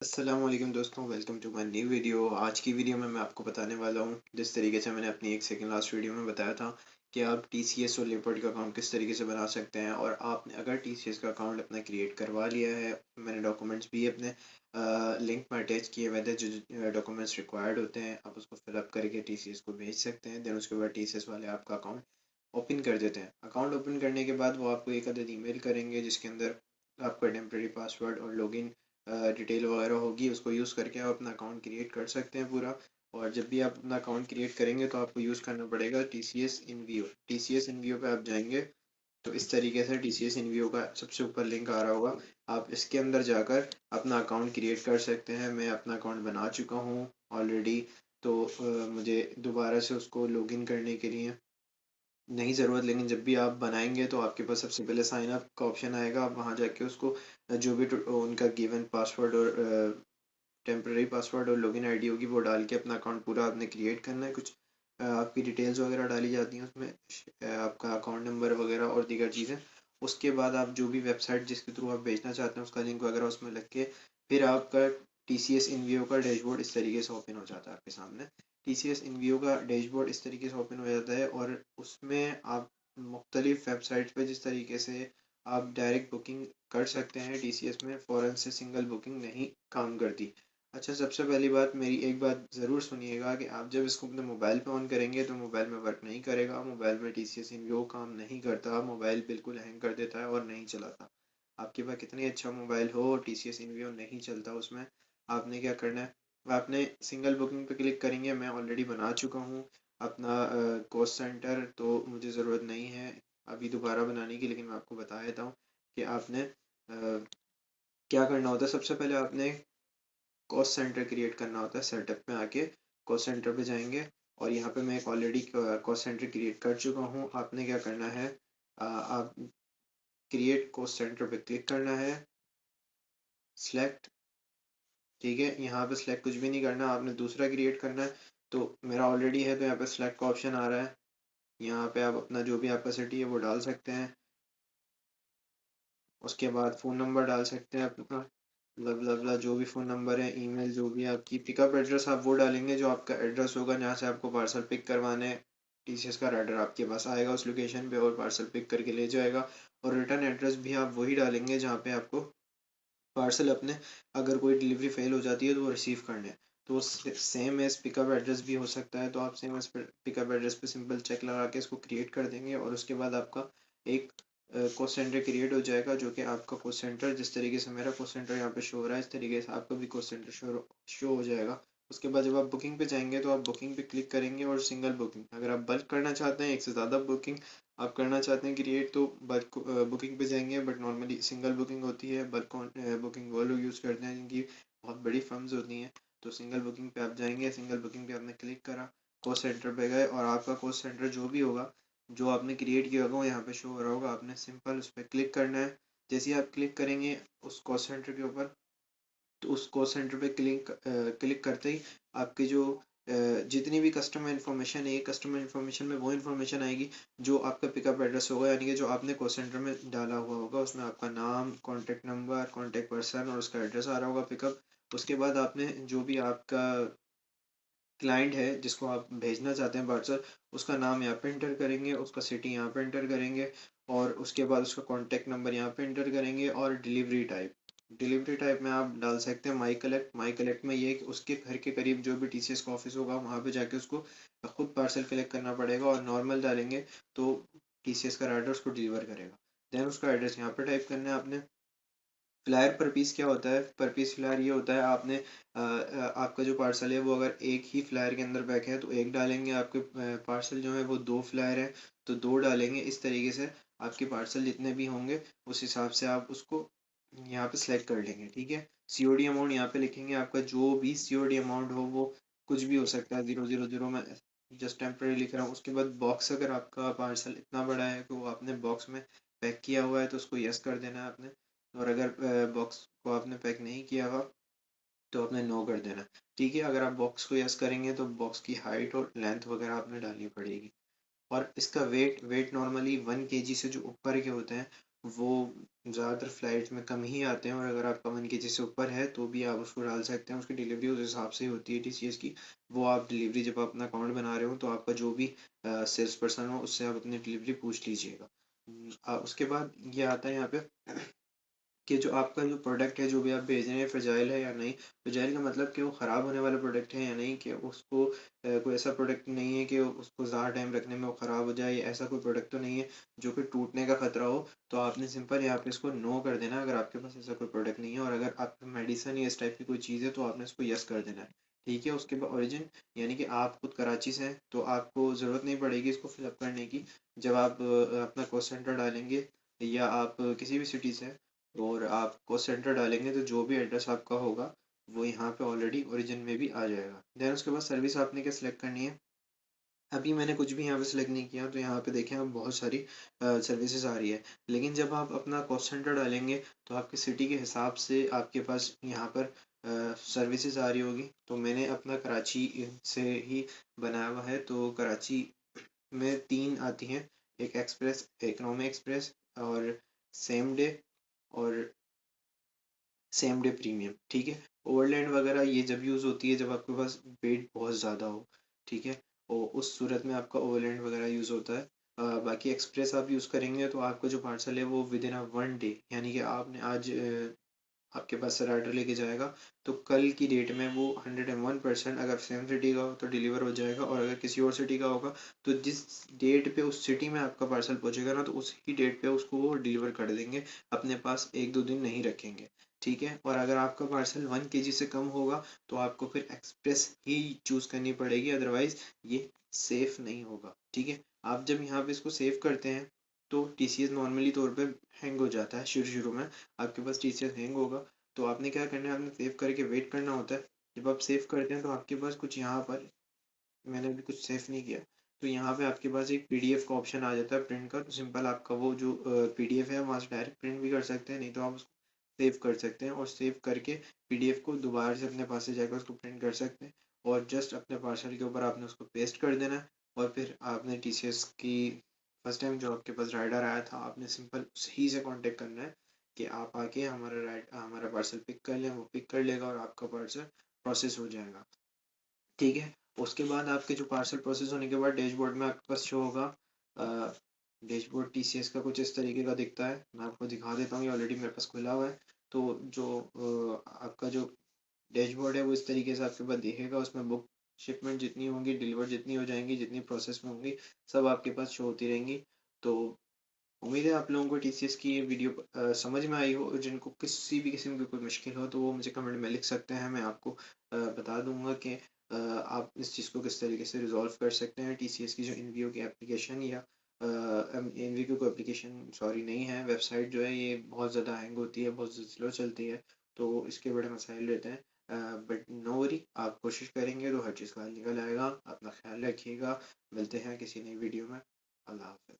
अस्सलाम वालेकुम दोस्तों, welcome to my new video. आज की वीडियो में मैं आपको बताने वाला हूँ जिस तरीके से मैंने अपनी एक सेकंड लास्ट वीडियो में बताया था कि आप टीसीएस और लिपर्ड का अकाउंट किस तरीके से बना सकते हैं। और आपने अगर टीसीएस का अकाउंट अपना क्रिएट करवा लिया है, मैंने डॉक्यूमेंट्स भी अपने लिंक में अटैच किए हुए थे। जो डॉक्यूमेंट्स रिक्वायर्ड होते हैं आप उसको फिलअप करके टीसीएस को भेज सकते हैं। देन उसके बाद टीसीएस वाले आपका अकाउंट ओपन कर देते हैं। अकाउंट ओपन करने के बाद वो आपको एक अदद ईमेल करेंगे जिसके अंदर आपका टेम्प्रेरी पासवर्ड और लॉगिन डिटेल वगैरह होगी। उसको यूज़ करके आप अपना अकाउंट क्रिएट कर सकते हैं पूरा। और जब भी आप अपना अकाउंट क्रिएट करेंगे तो आपको यूज़ करना पड़ेगा टीसीएस इनवीओ। टीसीएस इनवीओ पे आप जाएंगे तो इस तरीके से टीसीएस इनवीओ का सबसे ऊपर लिंक आ रहा होगा। आप इसके अंदर जाकर अपना अकाउंट क्रिएट कर सकते हैं। मैं अपना अकाउंट बना चुका हूँ ऑलरेडी। तो मुझे दोबारा से उसको लॉगिन करने के लिए नहीं ज़रूरत, लेकिन जब भी आप बनाएंगे तो आपके पास सबसे पहले साइन अप का ऑप्शन आएगा। आप वहाँ जाके उसको जो भी उनका गिवन पासवर्ड और टेम्पररी पासवर्ड और लॉगिन आईडी होगी वो डाल के अपना अकाउंट पूरा आपने क्रिएट करना है। कुछ आपकी डिटेल्स वगैरह डाली जाती हैं उसमें, आपका अकाउंट नंबर वगैरह और दीगर चीज़ें। उसके बाद आप जो भी वेबसाइट जिसके थ्रू आप भेजना चाहते हैं उसका लिंक वगैरह उसमें लग के फिर आपका टीसीएस इनवीओ का डैशबोर्ड इस तरीके से ओपन हो जाता है आपके सामने। टीसीएस इनवीओ का डैशबोर्ड इस तरीके से ओपन हो जाता है और उसमें आप मुख्तलिफ वेबसाइट पे जिस तरीके से आप डायरेक्ट बुकिंग कर सकते हैं। टीसीएस में फ़ौरन से सिंगल बुकिंग नहीं काम करती। अच्छा, सबसे पहली बात, मेरी एक बात ज़रूर सुनिएगा कि आप जब इसको अपने मोबाइल पे ऑन करेंगे तो मोबाइल में वर्क नहीं करेगा। मोबाइल में टीसीएस इनवीओ काम नहीं करता। मोबाइल बिल्कुल हैंग कर देता है और नहीं चलाता। आपके पास कितनी अच्छा मोबाइल हो, टीसीएस इनवीओ नहीं चलता उसमें। आपने क्या करना है, आपने सिंगल बुकिंग पे क्लिक करेंगे। मैं ऑलरेडी बना चुका हूँ अपना कॉस्ट सेंटर, तो मुझे ज़रूरत नहीं है अभी दोबारा बनाने की, लेकिन मैं आपको बता देता हूँ कि आपने क्या करना होता है। सबसे पहले आपने कॉस्ट सेंटर क्रिएट करना होता है। सेटअप में आके कॉस्ट सेंटर पे जाएंगे और यहाँ पे मैं एक ऑलरेडी कॉस्ट सेंटर क्रिएट कर चुका हूँ। आपने क्या करना है, आप क्रिएट कॉस्ट सेंटर पे क्लिक करना है, सिलेक्ट। ठीक है, यहाँ पे सिलेक्ट कुछ भी नहीं करना, आपने दूसरा क्रिएट करना है। तो मेरा ऑलरेडी है तो यहाँ पे सिलेक्ट का ऑप्शन आ रहा है। यहाँ पे आप अपना जो भी आपका सिटी है वो डाल सकते हैं। उसके बाद फ़ोन नंबर डाल सकते हैं अपना, ब्ला ब्ला ब्ला, जो भी फ़ोन नंबर है, ईमेल, जो भी आपकी पिकअप एड्रेस आप वो डालेंगे जो आपका एड्रेस होगा जहाँ से आपको पार्सल पिक करवाने। टीसीएस का राइडर आपके पास आएगा उस लोकेशन पे और पार्सल पिक करके ले जाएगा। और रिटर्न एड्रेस भी आप वही डालेंगे जहाँ पे आपको पार्सल अपने, अगर कोई डिलीवरी फेल हो जाती है तो वो रिसीव करने हैं। तो वो सेम एज पिकअप एड्रेस भी हो सकता है। तो आप सेम एज पिकअप एड्रेस पे सिंपल चेक लगा के इसको क्रिएट कर देंगे और उसके बाद आपका एक कॉस्ट सेंटर क्रिएट हो जाएगा जो कि आपका कॉस्ट सेंटर, जिस तरीके से मेरा कॉस्ट सेंटर यहाँ पे शो हो रहा है इस तरीके से आपका भी कॉस्ट सेंटर शो हो जाएगा। उसके बाद जब आप बुकिंग पे जाएंगे तो आप बुकिंग पे क्लिक करेंगे और सिंगल बुकिंग, अगर आप बल्क करना चाहते हैं एक से ज़्यादा बुकिंग आप करना चाहते हैं क्रिएट, तो बल्क बुकिंग पे जाएंगे। बट नॉर्मली सिंगल बुकिंग होती है। बल्क बुकिंग वो लोग यूज़ करते हैं जिनकी बहुत बड़ी फर्म्स होती हैं। तो सिंगल बुकिंग पे आप जाएंगे, सिंगल बुकिंग पे आपने क्लिक करा, कॉस्ट सेंटर पे गए और आपका कॉस्ट सेंटर जो भी होगा, जो आपने क्रिएट किया होगा वो यहाँ पे शो हो रहा होगा। आपने सिंपल उस पर क्लिक करना है। जैसे ही आप क्लिक करेंगे उस कॉस्ट सेंटर के ऊपर, तो उस कॉल सेंटर पे क्लिक करते ही आपके जो जितनी भी कस्टमर इन्फॉर्मेशन है, कस्टमर इन्फॉर्मेशन में वो इन्फॉर्मेशन आएगी जो आपका पिकअप एड्रेस होगा, यानी कि जो आपने कॉल सेंटर में डाला हुआ होगा। उसमें आपका नाम, कॉन्टैक्ट नंबर, कॉन्टैक्ट पर्सन और उसका एड्रेस आ रहा होगा पिकअप। उसके बाद आपने जो भी आपका क्लाइंट है जिसको आप भेजना चाहते हैं पार्सल, उसका नाम यहाँ पे एंटर करेंगे, उसका सिटी यहाँ पे एंटर करेंगे और उसके बाद उसका कॉन्टैक्ट नंबर यहाँ पे एंटर करेंगे। और डिलीवरी टाइप में आप डाल सकते हैं माई कलेक्ट में ये कि उसके घर के करीब जो भी टीसीएस का ऑफिस होगा वहाँ पे जाके उसको खुद पार्सल कलेक्ट करना पड़ेगा। और नॉर्मल डालेंगे तो टीसीएस का राइडर उसको डिलीवर करेगा। देन उसका एड्रेस यहाँ पे टाइप करना है आपने। फ्लायर पर पीस क्या होता है, पर पीस फ्लायर ये होता है, आपने आपका जो पार्सल है वो अगर एक ही फ्लायर के अंदर पैक है तो एक डालेंगे। आपके पार्सल जो है वो दो फ्लायर है तो दो डालेंगे। इस तरीके से आपके पार्सल जितने भी होंगे उस हिसाब से आप उसको यहाँ पे सिलेक्ट कर लेंगे। ठीक है, सीओडी अमाउंट यहाँ पे लिखेंगे। आपका जो भी सीओडी अमाउंट हो वो कुछ भी हो सकता है, 000 में जस्ट टेम्परेरी लिख रहा हूँ। उसके बाद बॉक्स, अगर आपका पार्सल इतना बड़ा है कि वो आपने बॉक्स में पैक किया हुआ है तो उसको यस कर देना है आपने। और अगर बॉक्स को आपने पैक नहीं किया हुआ तो आपने नो कर देना। ठीक है, अगर आप बॉक्स को यस करेंगे तो बॉक्स की हाइट और लेंथ वगैरह आपने डालनी पड़ेगी। और इसका वेट नॉर्मली 1 केजी से जो ऊपर के होते हैं वो ज़्यादातर फ़्लाइट्स में कम ही आते हैं, और अगर आपका 1 केजी से ऊपर है तो भी आप उसको डाल सकते हैं। उसकी डिलीवरी उस हिसाब से ही होती है टीसीएस की। वो आप डिलीवरी जब आप अपना अकाउंट बना रहे हो तो आपका जो भी सेल्स पर्सन हो उससे आप अपनी डिलीवरी पूछ लीजिएगा। उसके बाद ये आता है यहाँ पे कि जो आपका जो प्रोडक्ट है, जो भी आप भेज रहे हैं, फ्रेजाइल है या नहीं। फ्रेजाइल का मतलब कि वो ख़राब होने वाला प्रोडक्ट है या नहीं, कि उसको कोई ऐसा प्रोडक्ट नहीं है कि उसको ज़्यादा टाइम रखने में वो ख़राब हो जाए, ऐसा कोई प्रोडक्ट तो नहीं है जो कि टूटने का खतरा हो। तो आपने सिंपल यहाँ पे इसको नो कर देना अगर आपके पास ऐसा कोई प्रोडक्ट नहीं है। और अगर आप मेडिसन या इस टाइप की कोई चीज़ है तो आपने इसको यस कर देना है। ठीक है, उसके बाद ओरिजिन, यानी कि आप खुद कराची से हैं तो आपको ज़रूरत नहीं पड़ेगी इसको फिलअप करने की। जब आप अपना कॉल सेंटर डालेंगे या आप किसी भी सिटी से हैं और आप कॉस्ट सेंटर डालेंगे तो जो भी एड्रेस आपका होगा वो यहाँ पे ऑलरेडी ओरिजिन में भी आ जाएगा। देन उसके बाद सर्विस आपने क्या सिलेक्ट करनी है। अभी मैंने कुछ भी यहाँ पे सिलेक्ट नहीं किया, तो यहाँ पे देखें आप बहुत सारी सर्विसेज आ रही है। लेकिन जब आप अपना कॉस्ट सेंटर डालेंगे तो आपकी सिटी के हिसाब से आपके पास यहाँ पर सर्विसेज आ रही होगी। तो मैंने अपना कराची से ही बनाया हुआ है, तो कराची में 3 आती हैं। एक एक्सप्रेस, इकोनॉमी एक्सप्रेस, और सेम डे, और सेम डे प्रीमियम। ठीक है, ओवरलैंड वगैरह ये जब यूज़ होती है जब आपके पास वेट बहुत ज़्यादा हो। ठीक है, और उस सूरत में आपका ओवरलैंड वगैरह यूज़ होता है। बाकी एक्सप्रेस आप यूज़ करेंगे तो आपका जो पार्सल है वो विद इन अ 1 डे, यानी कि आपने आज आपके पास से राइडर लेके जाएगा तो कल की डेट में वो 101%, अगर सेम सिटी का हो तो डिलीवर हो जाएगा, और अगर किसी और सिटी का होगा तो जिस डेट पे उस सिटी में आपका पार्सल पहुंचेगा ना, तो उसी डेट पे उसको वो डिलीवर कर देंगे, अपने पास 1-2 दिन नहीं रखेंगे। ठीक है, और अगर आपका पार्सल 1 केजी से कम होगा तो आपको फिर एक्सप्रेस ही चूज़ करनी पड़ेगी, अदरवाइज़ ये सेफ़ नहीं होगा। ठीक है, आप जब यहाँ पे इसको सेव करते हैं तो टीसीएस नॉर्मली तौर पे हैंग हो जाता है शुरू शुरू में। आपके पास टीसीएस हैंग होगा तो आपने क्या करना है, आपने सेव करके वेट करना होता है। जब आप सेव करते हैं तो आपके पास कुछ यहाँ पर, मैंने अभी कुछ सेव नहीं किया, तो यहाँ पे आपके पास एक पीडीएफ का ऑप्शन आ जाता है प्रिंट का। तो सिंपल आपका वो जो पीडीएफ है वहाँ से डायरेक्ट प्रिंट भी कर सकते हैं, नहीं तो आप उसको सेव कर सकते हैं, और सेव करके पीडीएफ को दोबारा से अपने पास से जाकर उसको प्रिंट कर सकते हैं, और जस्ट अपने पार्सल के ऊपर आपने उसको पेस्ट कर देना है। और फिर आपने टीसीएस की फर्स्ट टाइम जो आपके पास राइडर आया था आपने सिंपल उसी से कांटेक्ट करना है कि आप आके हमारा पार्सल पिक कर लें। वो पिक कर लेगा और आपका पार्सल प्रोसेस हो जाएगा। ठीक है, उसके बाद आपके जो पार्सल प्रोसेस होने के बाद डैशबोर्ड में आपके पास शो होगा। डैशबोर्ड टीसीएस का कुछ इस तरीके का दिखता है, मैं आपको दिखा देता हूँ, ये ऑलरेडी मेरे पास खुला हुआ है। तो जो आपका जो डैशबोर्ड है वो इस तरीके से आपके पास दिखेगा। उसमें बुक शिपमेंट जितनी होंगी, डिलीवर जितनी हो जाएंगी, जितनी प्रोसेस में होंगी, सब आपके पास शो होती रहेंगी। तो उम्मीद है आप लोगों को टीसीएस की ये वीडियो समझ में आई हो, और जिनको किसी भी किस्म की कोई मुश्किल हो तो वो मुझे कमेंट में लिख सकते हैं। मैं आपको बता दूंगा कि आप इस चीज़ को किस तरीके से रिजॉल्व कर सकते हैं। टीसीएस की जो इनवीओ की एप्लीकेशन, या इनवीओ को एप्लीकेशन सॉरी नहीं है, वेबसाइट जो है ये बहुत ज़्यादा हैंग होती है, बहुत स्लो चलती है, तो इसके बड़े मसाइल रहते हैं। बट नो वरी, आप कोशिश करेंगे तो हर चीज़ का हल निकल आएगा। अपना ख्याल रखिएगा, मिलते हैं किसी नई वीडियो में। अल्लाह हाफ़िज़।